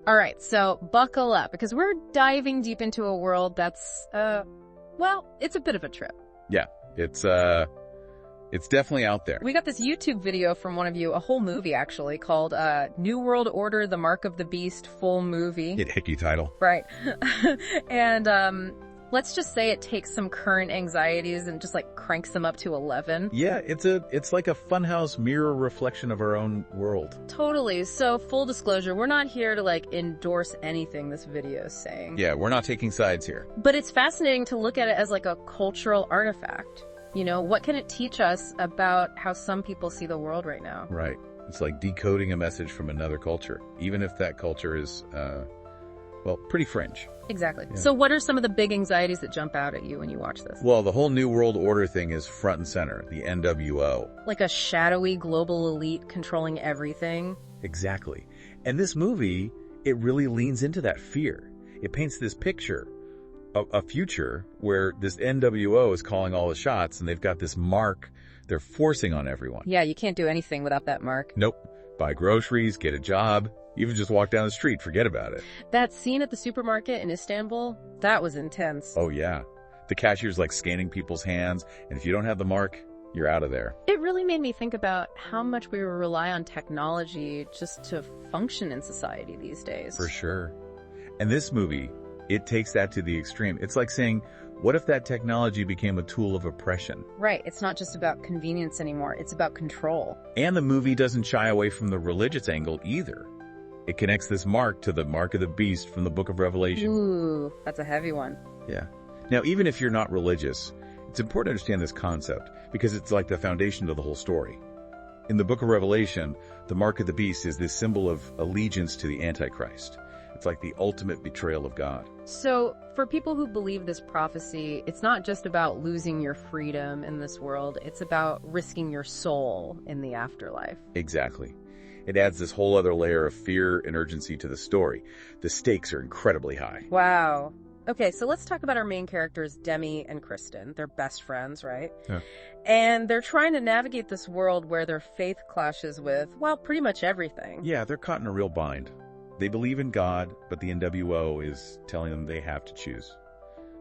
All right, so buckle up, because we're diving deep into a world that's, well, it's a bit of a trip. Yeah, it's definitely out there. We got this YouTube video from one of you, a whole movie actually, called New World Order, The Mark of the Beast, full movie. Hickey title. Right. And let's just say it takes some current anxieties and just like cranks them up to 11. Yeah, it's like a funhouse mirror reflection of our own world. Totally. So full disclosure, we're not here to like endorse anything this video is saying. Yeah, we're not taking sides here. But it's fascinating to look at it as like a cultural artifact. You know, what can it teach us about how some people see the world right now? Right. It's like decoding a message from another culture, even if that culture is, well, pretty fringe. Exactly. Yeah. So what are some of the big anxieties that jump out at you when you watch this? Well, the whole New World Order thing is front and center, the NWO. Like a shadowy global elite controlling everything? Exactly. And this movie, it really leans into that fear. It paints this picture of a future where this NWO is calling all the shots, and they've got this mark they're forcing on everyone. Yeah, you can't do anything without that mark. Nope. Buy groceries, get a job, even just walk down the street, forget about it. That scene at the supermarket in Istanbul, that was intense. Oh yeah. The cashier's like scanning people's hands, and if you don't have the mark, you're out of there. It really made me think about how much we rely on technology just to function in society these days. For sure. And this movie, it takes that to the extreme. It's like saying, what if that technology became a tool of oppression? Right. It's not just about convenience anymore. It's about control. And the movie doesn't shy away from the religious angle either. It connects this mark to the mark of the beast from the book of Revelation. Ooh, that's a heavy one. Yeah. Now, even if you're not religious, it's important to understand this concept because it's like the foundation of the whole story. In the book of Revelation, the mark of the beast is this symbol of allegiance to the Antichrist. It's like the ultimate betrayal of God. So, for people who believe this prophecy, it's not just about losing your freedom in this world, it's about risking your soul in the afterlife. Exactly. It adds this whole other layer of fear and urgency to the story. The stakes are incredibly high. Wow. Okay, so let's talk about our main characters, Demi and Kristen. They're best friends, right? Yeah. And they're trying to navigate this world where their faith clashes with, well, pretty much everything. Yeah, they're caught in a real bind. They believe in God, but the NWO is telling them they have to choose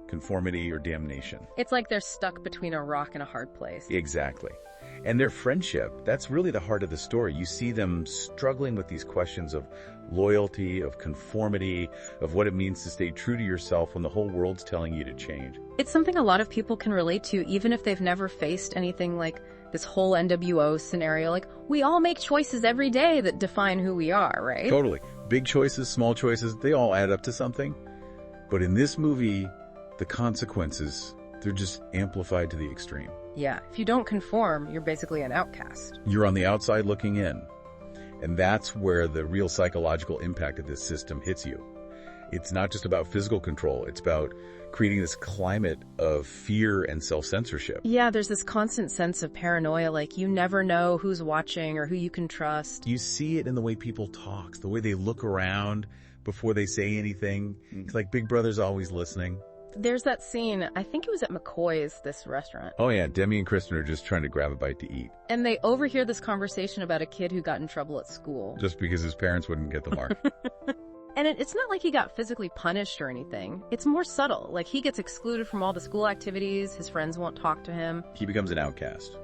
conformity or damnation. It's like they're stuck between a rock and a hard place. Exactly. And their friendship, that's really the heart of the story. You see them struggling with these questions of loyalty, of conformity, of what it means to stay true to yourself when the whole world's telling you to change. It's something a lot of people can relate to, even if they've never faced anything like this whole NWO scenario. Like, we all make choices every day that define who we are, right? Totally. Big choices, small choices, they all add up to something. But in this movie, the consequences, they're just amplified to the extreme. Yeah, if you don't conform, you're basically an outcast. You're on the outside looking in. And that's where the real psychological impact of this system hits you. It's not just about physical control. It's about creating this climate of fear and self-censorship. Yeah, there's this constant sense of paranoia, like you never know who's watching or who you can trust. You see it in the way people talk, the way they look around before they say anything. It's like Big Brother's always listening. There's that scene, I think it was at McCoy's, this restaurant. Oh yeah, Demi and Kristen are just trying to grab a bite to eat. And they overhear this conversation about a kid who got in trouble at school. Just because his parents wouldn't get the mark. And it's not like he got physically punished or anything. It's more subtle. Like, he gets excluded from all the school activities, his friends won't talk to him. He becomes an outcast.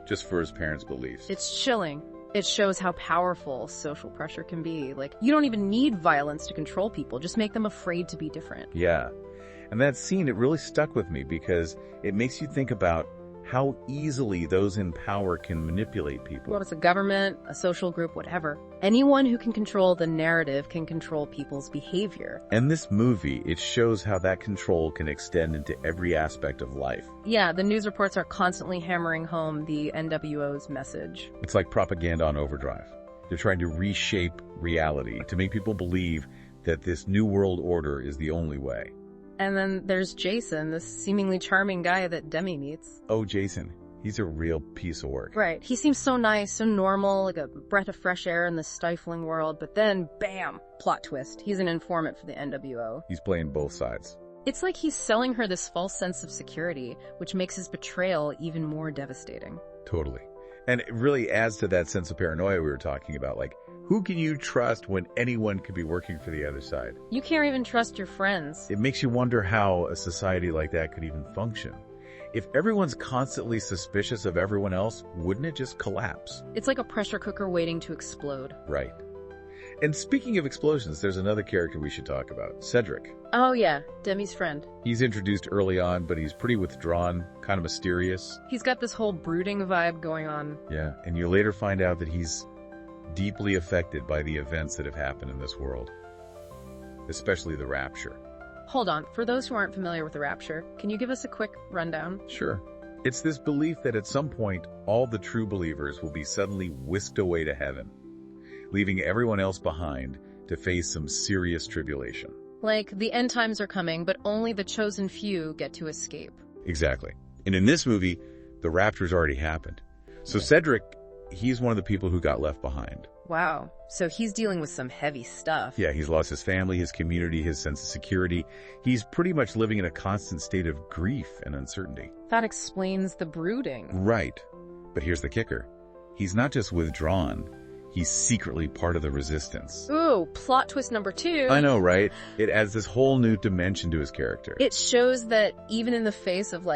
Just for his parents' beliefs. It's chilling. It shows how powerful social pressure can be. Like, you don't even need violence to control people. Just make them afraid to be different. Yeah. And that scene, it really stuck with me because it makes you think about how easily those in power can manipulate people. Well, it's a government, a social group, whatever. Anyone who can control the narrative can control people's behavior. And this movie, it shows how that control can extend into every aspect of life. Yeah, the news reports are constantly hammering home the NWO's message. It's like propaganda on overdrive. They're trying to reshape reality to make people believe that this new world order is the only way. And then there's Jason, this seemingly charming guy that Demi meets. Oh, Jason. He's a real piece of work. Right. He seems so nice, so normal, like a breath of fresh air in this stifling world. But then, bam, plot twist. He's an informant for the NWO. He's playing both sides. It's like he's selling her this false sense of security, which makes his betrayal even more devastating. Totally. And it really adds to that sense of paranoia we were talking about. Like, Who can you trust when anyone could be working for the other side? You can't even trust your friends. It makes you wonder how a society like that could even function. If everyone's constantly suspicious of everyone else, wouldn't it just collapse? It's like a pressure cooker waiting to explode. Right. And speaking of explosions, there's another character we should talk about, Cedric. Oh yeah, Demi's friend. He's introduced early on, but he's pretty withdrawn, kind of mysterious. He's got this whole brooding vibe going on. Yeah, and you later find out that he's deeply affected by the events that have happened in this world, especially the Rapture. Hold on, for those who aren't familiar with the Rapture, can you give us a quick rundown? Sure. It's this belief that at some point, all the true believers will be suddenly whisked away to heaven, leaving everyone else behind to face some serious tribulation. Like, the end times are coming, but only the chosen few get to escape. Exactly. And in this movie, the Rapture's already happened. So Cedric, he's one of the people who got left behind. Wow. So he's dealing with some heavy stuff. Yeah, he's lost his family, his community, his sense of security. He's pretty much living in a constant state of grief and uncertainty. That explains the brooding. Right. But here's the kicker. He's not just withdrawn. He's secretly part of the resistance. Ooh, plot twist number 2. I know, right? It adds this whole new dimension to his character. It shows that even in the face of,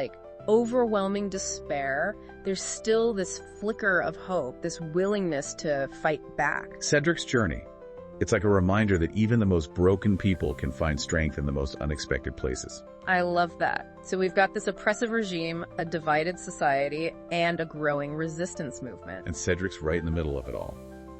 overwhelming despair, there's still this flicker of hope, this willingness to fight back. Cedric's journey. It's like a reminder that even the most broken people can find strength in the most unexpected places. I love that. So we've got this oppressive regime, a divided society, and a growing resistance movement. And Cedric's right in the middle of it all.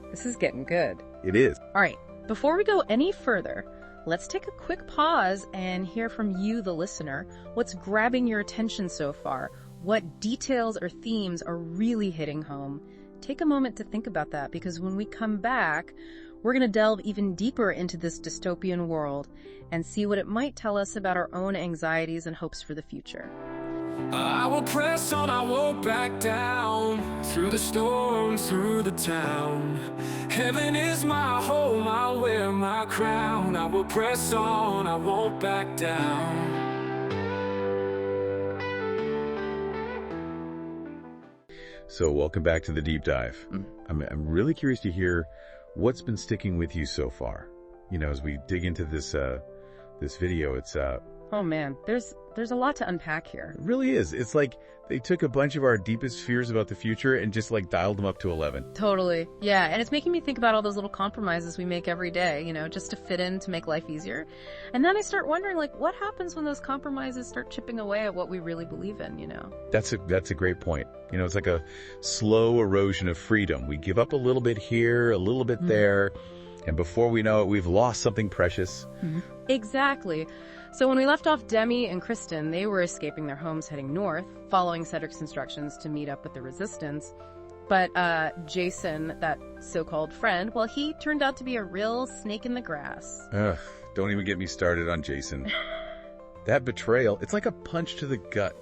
This is getting good. It is. All right, before we go any further, let's take a quick pause and hear from you, the listener. What's grabbing your attention so far? What details or themes are really hitting home? Take a moment to think about that, because when we come back, we're going to delve even deeper into this dystopian world and see what it might tell us about our own anxieties and hopes for the future. I will press on, I won't back down. Through the storm, through the town. Heaven is my home, I'll wear my crown. I will press on, I won't back down. So welcome back to the deep dive. I'm really curious to hear what's been sticking with you so far. You know, as we dig into this video, it's Oh man, there's a lot to unpack here. It really is. It's like they took a bunch of our deepest fears about the future and just dialed them up to 11. Totally. Yeah, and it's making me think about all those little compromises we make every day, just to fit in, to make life easier. And then I start wondering, what happens when those compromises start chipping away at what we really believe in, That's a great point. It's like a slow erosion of freedom. We give up a little bit here, a little bit there, and before we know it, we've lost something precious. Exactly. So when we left off Demi and Kristen, they were escaping their homes heading north, following Cedric's instructions to meet up with the resistance. But Jason, that so-called friend, well, he turned out to be a real snake in the grass. Ugh, don't even get me started on Jason. That betrayal, it's like a punch to the gut.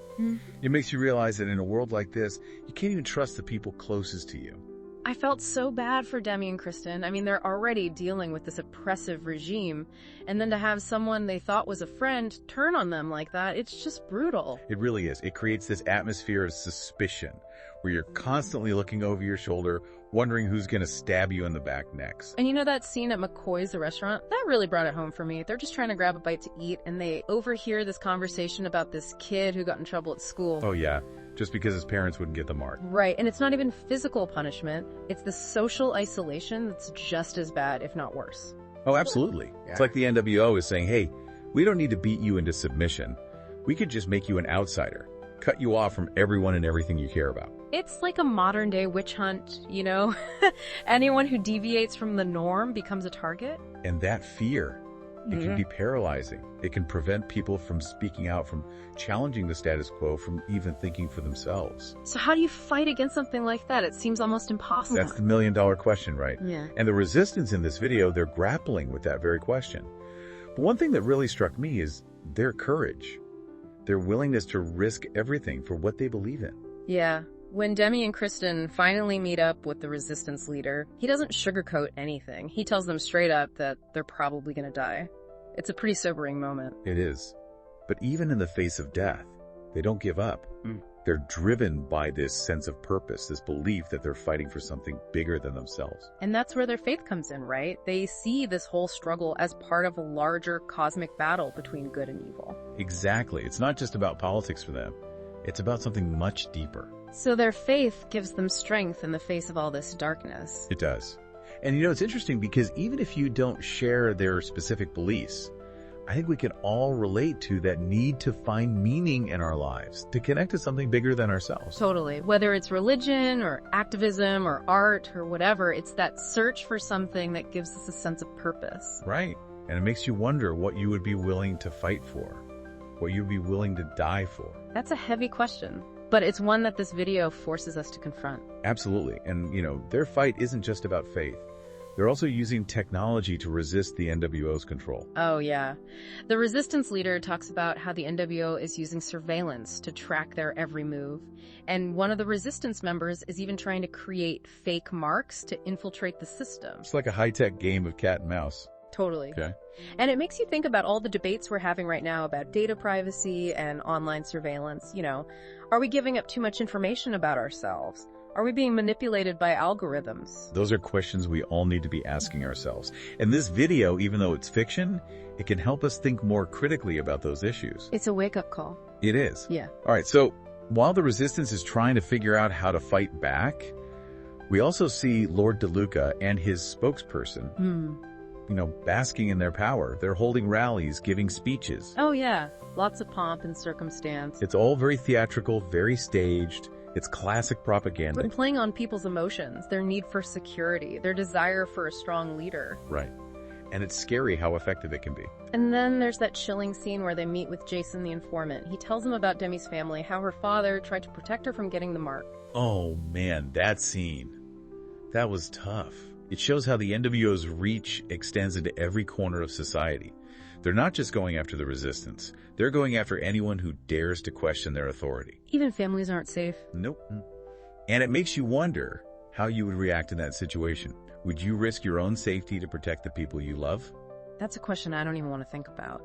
It makes you realize that in a world like this, you can't even trust the people closest to you. I felt so bad for Demi and Kristen. I mean, they're already dealing with this oppressive regime, and then to have someone they thought was a friend turn on them like that, it's just brutal. It really is. It creates this atmosphere of suspicion, where you're constantly looking over your shoulder, wondering who's going to stab you in the back next. And that scene at McCoy's, the restaurant, that really brought it home for me. They're just trying to grab a bite to eat, and they overhear this conversation about this kid who got in trouble at school. Oh yeah, just because his parents wouldn't get the mark. Right, and it's not even physical punishment. It's the social isolation that's just as bad, if not worse. Oh, absolutely. Yeah. It's like the NWO is saying, hey, we don't need to beat you into submission. We could just make you an outsider, cut you off from everyone and everything you care about. It's like a modern day witch hunt, Anyone who deviates from the norm becomes a target. And that fear, it can be paralyzing. It can prevent people from speaking out, from challenging the status quo, from even thinking for themselves. So how do you fight against something like that? It seems almost impossible. That's the million-dollar question, right? Yeah. And the resistance in this video, they're grappling with that very question. But one thing that really struck me is their courage, their willingness to risk everything for what they believe in. Yeah. When Demi and Kristen finally meet up with the resistance leader, he doesn't sugarcoat anything. He tells them straight up that they're probably going to die. It's a pretty sobering moment. It is. But even in the face of death, they don't give up. They're driven by this sense of purpose, this belief that they're fighting for something bigger than themselves. And that's where their faith comes in, right? They see this whole struggle as part of a larger cosmic battle between good and evil. Exactly. It's not just about politics for them. It's about something much deeper. So their faith gives them strength in the face of all this darkness. It does. And it's interesting because even if you don't share their specific beliefs, I think we can all relate to that need to find meaning in our lives, to connect to something bigger than ourselves. Totally. Whether it's religion or activism or art or whatever, it's that search for something that gives us a sense of purpose. Right. And it makes you wonder what you would be willing to fight for, what you'd be willing to die for. That's a heavy question, but it's one that this video forces us to confront. Absolutely. And, their fight isn't just about faith. They're also using technology to resist the NWO's control. Oh, yeah. The resistance leader talks about how the NWO is using surveillance to track their every move. And one of the resistance members is even trying to create fake marks to infiltrate the system. It's like a high-tech game of cat and mouse. Totally. Okay. And it makes you think about all the debates we're having right now about data privacy and online surveillance. Are we giving up too much information about ourselves? Are we being manipulated by algorithms? Those are questions we all need to be asking ourselves. And this video, even though it's fiction, it can help us think more critically about those issues. It's a wake-up call. It is. Yeah. All right, so while the resistance is trying to figure out how to fight back, we also see Lord DeLuca and his spokesperson, basking in their power. They're holding rallies, giving speeches. Oh, yeah. Lots of pomp and circumstance. It's all very theatrical, very staged. It's classic propaganda. But playing on people's emotions, their need for security, their desire for a strong leader. Right. And it's scary how effective it can be. And then there's that chilling scene where they meet with Jason the informant. He tells him about Demi's family, how her father tried to protect her from getting the mark. Oh man, that scene. That was tough. It shows how the NWO's reach extends into every corner of society. They're not just going after the resistance. They're going after anyone who dares to question their authority. Even families aren't safe. Nope. And it makes you wonder how you would react in that situation. Would you risk your own safety to protect the people you love? That's a question I don't even want to think about.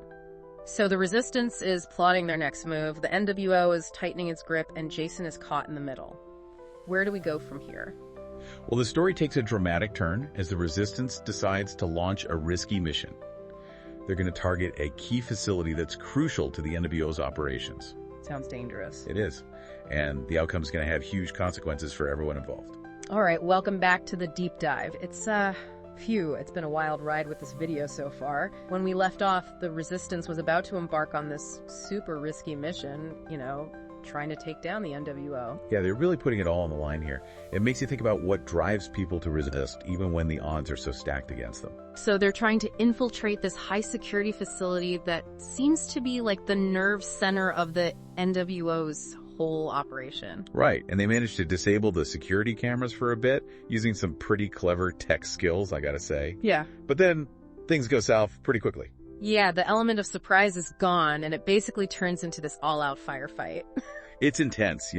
So the resistance is plotting their next move, the NWO is tightening its grip, and Jason is caught in the middle. Where do we go from here? Well, the story takes a dramatic turn as the resistance decides to launch a risky mission. They're going to target a key facility that's crucial to the NWO's operations. Sounds dangerous. It is. And the outcome is going to have huge consequences for everyone involved. All right, welcome back to the deep dive. It's been a wild ride with this video so far. When we left off, the resistance was about to embark on this super risky mission, trying to take down the NWO. Yeah, they're really putting it all on the line here. It makes you think about what drives people to resist, even when the odds are so stacked against them. So they're trying to infiltrate this high-security facility that seems to be like the nerve center of the NWO's whole operation. Right, and they managed to disable the security cameras for a bit, using some pretty clever tech skills, I gotta say. Yeah. But then, things go south pretty quickly. Yeah, the element of surprise is gone, and it basically turns into this all-out firefight. It's intense,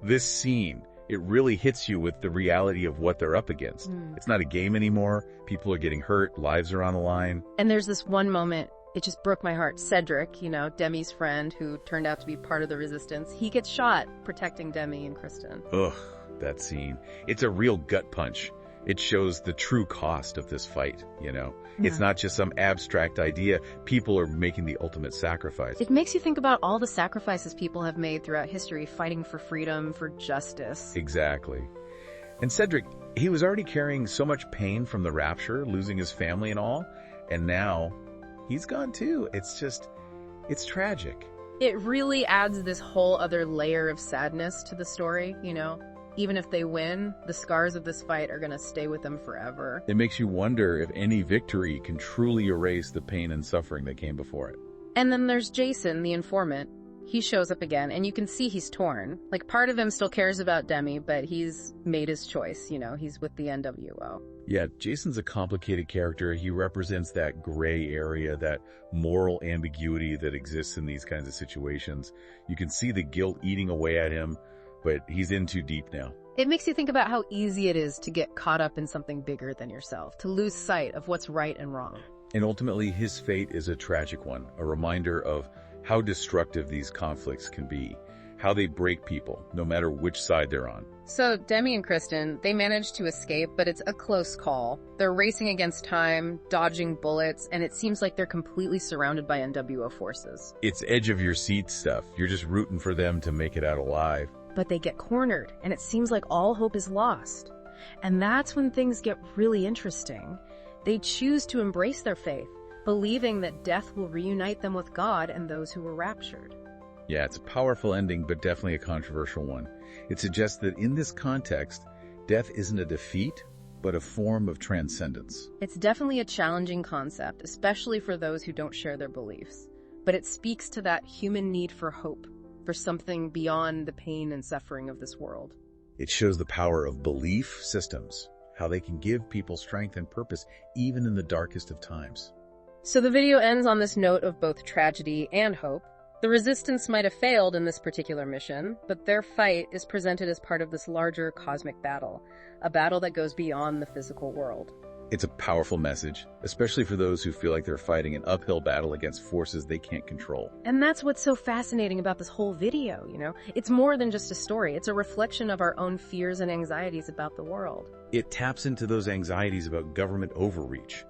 This scene, it really hits you with the reality of what they're up against. It's not a game anymore. People are getting hurt. Lives are on the line. And there's this one moment, it just broke my heart. Cedric, Demi's friend, who turned out to be part of the resistance, he gets shot protecting Demi and Kristen. Ugh, that scene. It's a real gut punch. It shows the true cost of this fight, It's not just some abstract idea. People are making the ultimate sacrifice. It makes you think about all the sacrifices people have made throughout history, fighting for freedom, for justice. Exactly. And Cedric, he was already carrying so much pain from the rapture, losing his family and all, and now he's gone too. It's tragic. It really adds this whole other layer of sadness to the story, Even if they win, the scars of this fight are going to stay with them forever. It makes you wonder if any victory can truly erase the pain and suffering that came before it. And then there's Jason, the informant. He shows up again, and you can see he's torn. Like, part of him still cares about Demi, but he's made his choice, he's with the NWO. Yeah, Jason's a complicated character. He represents that gray area, that moral ambiguity that exists in these kinds of situations. You can see the guilt eating away at him, but he's in too deep now. It makes you think about how easy it is to get caught up in something bigger than yourself, to lose sight of what's right and wrong. And ultimately, his fate is a tragic one, a reminder of how destructive these conflicts can be, how they break people, no matter which side they're on. So Demi and Kristen, they managed to escape, but it's a close call. They're racing against time, dodging bullets, and it seems like they're completely surrounded by NWO forces. It's edge of your seat stuff. You're just rooting for them to make it out alive. But they get cornered, and it seems like all hope is lost. And that's when things get really interesting. They choose to embrace their faith, believing that death will reunite them with God and those who were raptured. Yeah, it's a powerful ending, but definitely a controversial one. It suggests that in this context, death isn't a defeat, but a form of transcendence. It's definitely a challenging concept, especially for those who don't share their beliefs. But it speaks to that human need for hope, for something beyond the pain and suffering of this world. It shows the power of belief systems, how they can give people strength and purpose even in the darkest of times. So the video ends on this note of both tragedy and hope. The resistance might have failed in this particular mission, but their fight is presented as part of this larger cosmic battle, a battle that goes beyond the physical world. It's a powerful message, especially for those who feel like they're fighting an uphill battle against forces they can't control. And that's what's so fascinating about this whole video, you know? It's more than just a story. It's a reflection of our own fears and anxieties about the world. It taps into those anxieties about government overreach,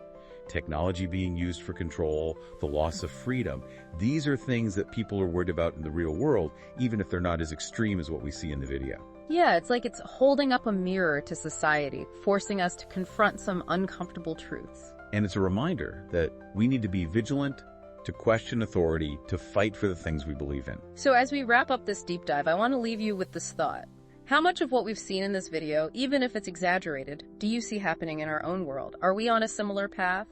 technology being used for control, the loss of freedom. These are things that people are worried about in the real world, even if they're not as extreme as what we see in the video. Yeah, it's like it's holding up a mirror to society, forcing us to confront some uncomfortable truths. And it's a reminder that we need to be vigilant, to question authority, to fight for the things we believe in. So as we wrap up this deep dive, I want to leave you with this thought. How much of what we've seen in this video, even if it's exaggerated, do you see happening in our own world? Are we on a similar path?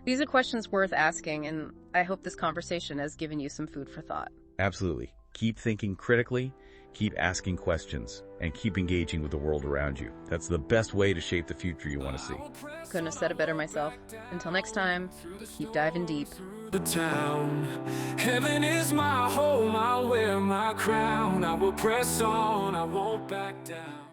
These are questions worth asking, and I hope this conversation has given you some food for thought. Absolutely. Keep thinking critically, keep asking questions, and keep engaging with the world around you. That's the best way to shape the future you want to see. Couldn't have said it better myself. Until next time, keep diving deep. The town. Heaven is my home, I'll wear my crown. I will press on, I won't back down.